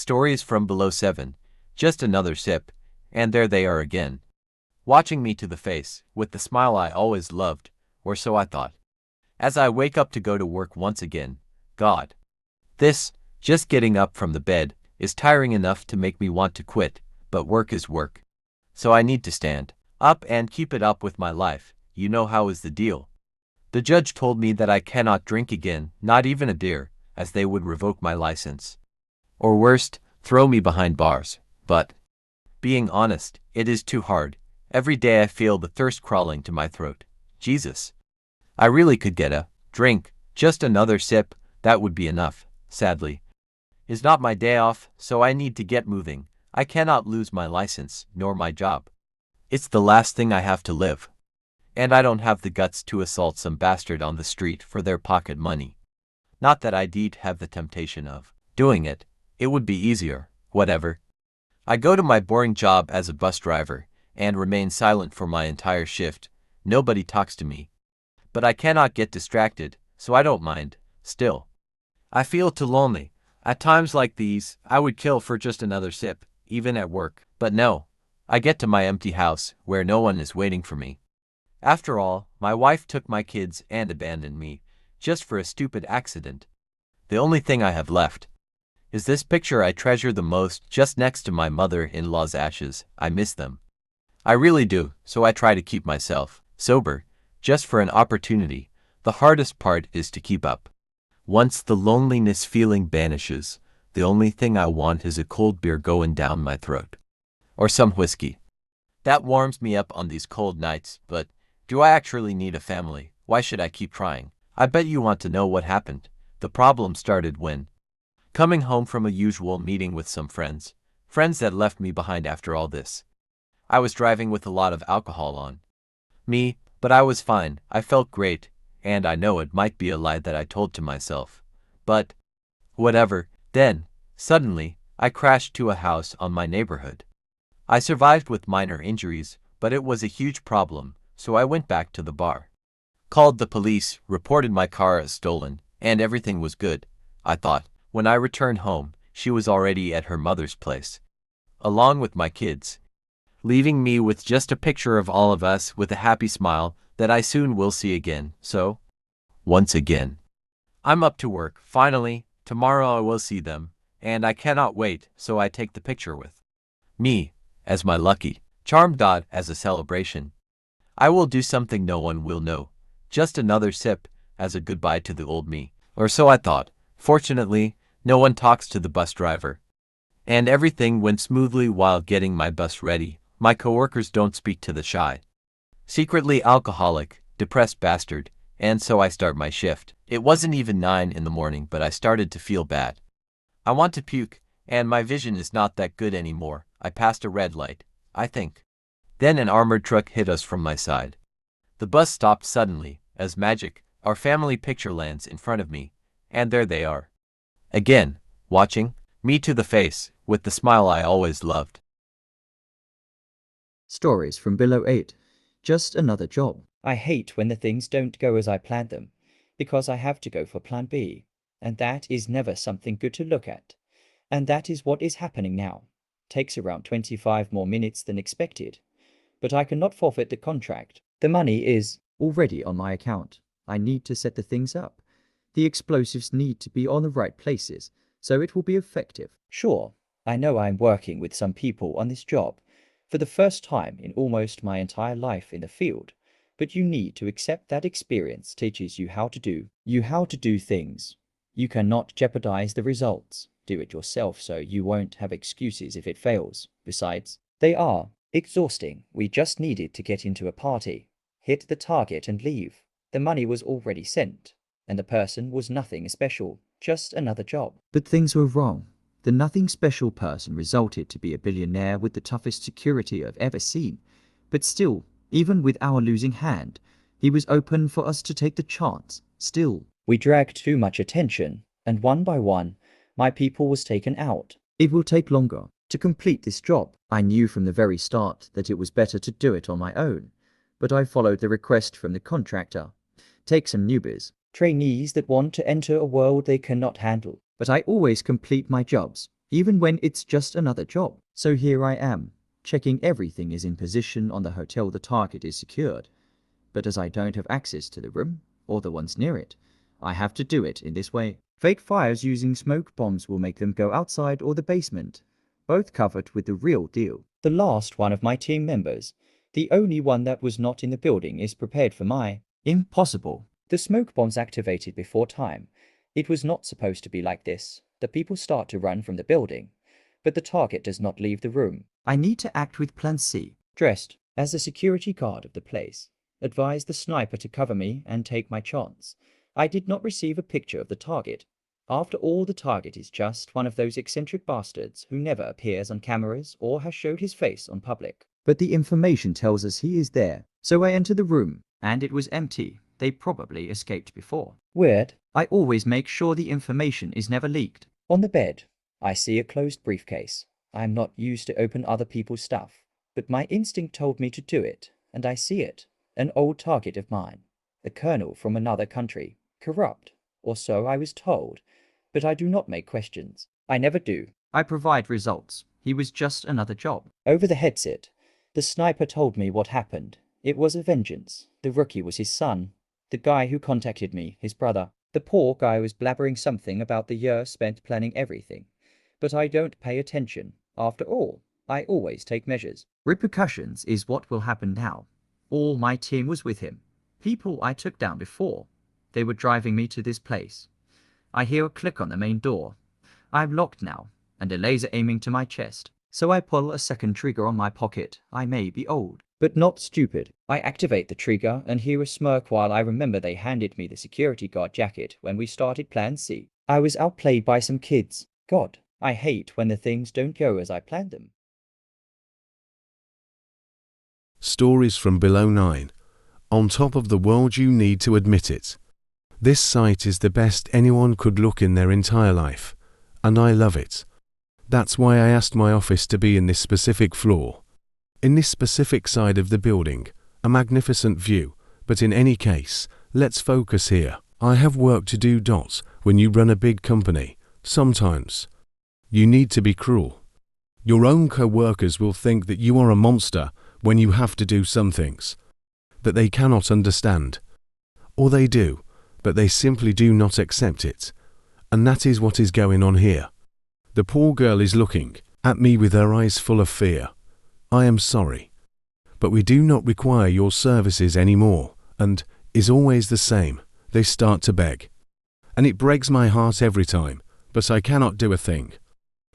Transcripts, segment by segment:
Stories from below 7. Just another sip, and there they are again. Watching me to the face, with the smile I always loved, or so I thought. As I wake up to go to work once again, God. This, just getting up from the bed, is tiring enough to make me want to quit, but work is work. So I need to stand up and keep it up with my life. You know how is the deal. The judge told me that I cannot drink again, not even a beer, as they would revoke my license. Or worst, throw me behind bars. But, being honest, it is too hard. Every day I feel the thirst crawling to my throat. Jesus. I really could get a drink, just another sip, that would be enough, sadly. It's not my day off, so I need to get moving. I cannot lose my license, nor my job. It's the last thing I have to live. And I don't have the guts to assault some bastard on the street for their pocket money. Not that I did have the temptation of doing it. It would be easier, whatever. I go to my boring job as a bus driver, and remain silent for my entire shift. Nobody talks to me. But I cannot get distracted, so I don't mind, still. I feel too lonely. At times like these, I would kill for just another sip, even at work. But no. I get to my empty house, where no one is waiting for me. After all, my wife took my kids and abandoned me, just for a stupid accident. The only thing I have left is this picture I treasure the most, just next to my mother-in-law's ashes. I miss them. I really do, so I try to keep myself sober, just for an opportunity. The hardest part is to keep up. Once the loneliness feeling vanishes, the only thing I want is a cold beer going down my throat. Or some whiskey. That warms me up on these cold nights, but do I actually need a family? Why should I keep trying? I bet you want to know what happened. The problem started when coming home from a usual meeting with some friends that left me behind after all this. I was driving with a lot of alcohol on me, but I was fine. I felt great, and I know it might be a lie that I told to myself. But whatever. Then, suddenly, I crashed to a house on my neighborhood. I survived with minor injuries, but it was a huge problem, so I went back to the bar. Called the police, reported my car as stolen, and everything was good, I thought. When I returned home, she was already at her mother's place, along with my kids, leaving me with just a picture of all of us with a happy smile that I soon will see again. So, once again, I'm up to work. Finally, tomorrow I will see them, and I cannot wait, so I take the picture with me, as my lucky, charmed dot as a celebration. I will do something no one will know. Just another sip, as a goodbye to the old me. Or so I thought. Fortunately, no one talks to the bus driver. And everything went smoothly while getting my bus ready. My coworkers don't speak to the shy, secretly alcoholic, depressed bastard, and so I start my shift. It wasn't even 9 in the morning, but I started to feel bad. I want to puke, and my vision is not that good anymore. I passed a red light, I think. Then an armored truck hit us from my side. The bus stopped suddenly, as magic. Our family picture lands in front of me, and there they are. Again, watching me to the face, with the smile I always loved. Stories from below 8. Just another job. I hate when the things don't go as I planned them, because I have to go for plan B, and that is never something good to look at. And that is what is happening now. Takes around 25 more minutes than expected, but I cannot forfeit the contract. The money is already on my account. I need to set the things up. The explosives need to be on the right places, so it will be effective. Sure, I know I'm working with some people on this job for the first time in almost my entire life in the field, but you need to accept that experience teaches you how to do things. You cannot jeopardize the results. Do it yourself so you won't have excuses if it fails. Besides, they are exhausting. We just needed to get into a party, hit the target and leave. The money was already sent, and the person was nothing special, just another job. But things were wrong. The nothing special person resulted to be a billionaire with the toughest security I've ever seen. But still, even with our losing hand, he was open for us to take the chance. Still, we dragged too much attention, and one by one, my people was taken out. It will take longer to complete this job. I knew from the very start that it was better to do it on my own, but I followed the request from the contractor. Take some newbies, trainees that want to enter a world they cannot handle. But I always complete my jobs, even when it's just another job. So here I am, checking everything is in position on the hotel the target is secured. But as I don't have access to the room, or the ones near it, I have to do it in this way. Fake fires using smoke bombs will make them go outside or the basement, both covered with the real deal. The last one of my team members, the only one that was not in the building, is prepared for my impossible. The smoke bombs activated before time. It was not supposed to be like this. The people start to run from the building, but the target does not leave the room. I need to act with plan C. Dressed as a security guard of the place, advised the sniper to cover me and take my chance. I did not receive a picture of the target. After all, the target is just one of those eccentric bastards who never appears on cameras or has showed his face on public. But the information tells us he is there. So I enter the room, and it was empty. They probably escaped before. Weird. I always make sure the information is never leaked. On the bed, I see a closed briefcase. I am not used to open other people's stuff, but my instinct told me to do it, and I see it. An old target of mine. A colonel from another country. Corrupt, or so I was told. But I do not make questions. I never do. I provide results. He was just another job. Over the headset, the sniper told me what happened. It was a vengeance. The rookie was his son. The guy who contacted me, his brother. The poor guy was blabbering something about the year spent planning everything. But I don't pay attention. After all, I always take measures. Repercussions is what will happen now. All my team was with him. People I took down before. They were driving me to this place. I hear a click on the main door. I'm locked now, and a laser aiming to my chest. So I pull a second trigger on my pocket. I may be old, but not stupid. I activate the trigger and hear a smirk while I remember they handed me the security guard jacket when we started Plan C. I was outplayed by some kids. God, I hate when the things don't go as I planned them. Stories from below 9. On top of the world, you need to admit it. This site is the best anyone could look in their entire life, and I love it. That's why I asked my office to be in this specific floor. In this specific side of the building, a magnificent view, but in any case, let's focus here. I have work to do. When you run a big company, sometimes you need to be cruel. Your own co-workers will think that you are a monster when you have to do some things that they cannot understand. Or they do, but they simply do not accept it. And that is what is going on here. The poor girl is looking at me with her eyes full of fear. I am sorry, but we do not require your services anymore, and is always the same. They start to beg. And it breaks my heart every time, but I cannot do a thing.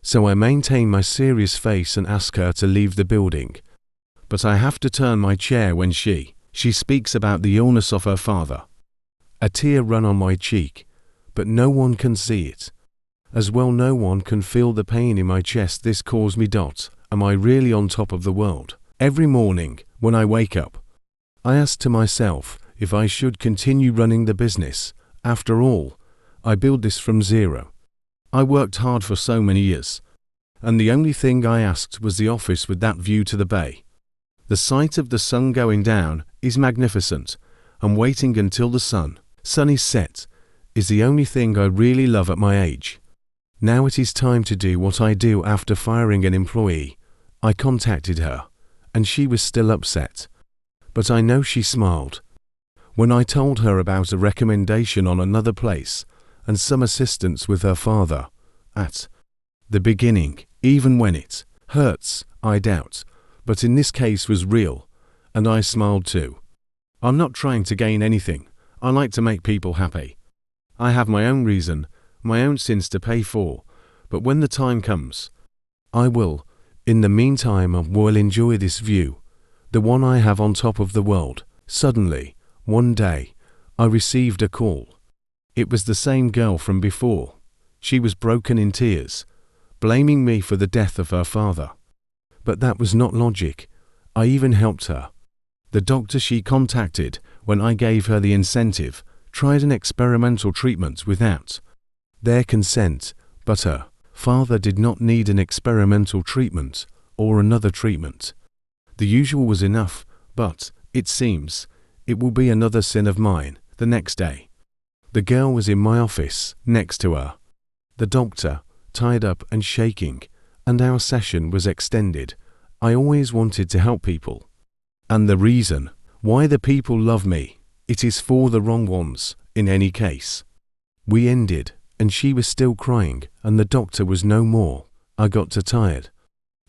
So I maintain my serious face and ask her to leave the building. But I have to turn my chair when she speaks about the illness of her father. A tear run on my cheek, but no one can see it. As well, no one can feel the pain in my chest this caused me. Am I really on top of the world? Every morning, when I wake up, I ask to myself if I should continue running the business. After all, I built this from zero. I worked hard for so many years, and the only thing I asked was the office with that view to the bay. The sight of the sun going down is magnificent, and waiting until the sun is set is the only thing I really love at my age. Now it is time to do what I do. After firing an employee, I contacted her, and she was still upset. But I know she smiled when I told her about a recommendation on another place and some assistance with her father. At the beginning, even when it hurts, I doubt, but in this case was real, and I smiled too. I'm not trying to gain anything. I like to make people happy. I have my own reason, my own sins to pay for, but when the time comes, I will. In the meantime, I will enjoy this view, the one I have on top of the world. Suddenly, one day, I received a call. It was the same girl from before. She was broken in tears, blaming me for the death of her father. But that was not logic. I even helped her. The doctor she contacted, when I gave her the incentive, tried an experimental treatment without their consent, but her father did not need an experimental treatment or another treatment. The usual was enough, but, it seems, it will be another sin of mine. The next day, the girl was in my office, next to her. The doctor tied up and shaking, and our session was extended. I always wanted to help people. And the reason why the people love me, it is for the wrong ones, in any case. We ended, and she was still crying, and the doctor was no more. I got too tired.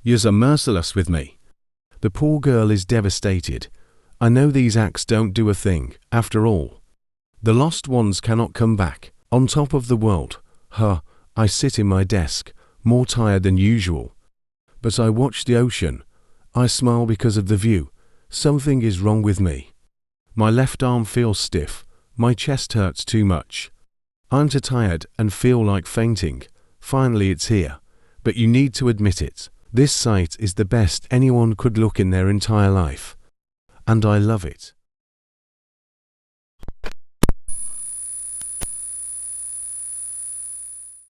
Yous are merciless with me. The poor girl is devastated. I know these acts don't do a thing, after all. The lost ones cannot come back. On top of the world, I sit in my desk, more tired than usual. But I watch the ocean. I smile because of the view. Something is wrong with me. My left arm feels stiff. My chest hurts too much. I'm too tired and feel like fainting. Finally it's here. But you need to admit it. This sight is the best anyone could look in their entire life. And I love it.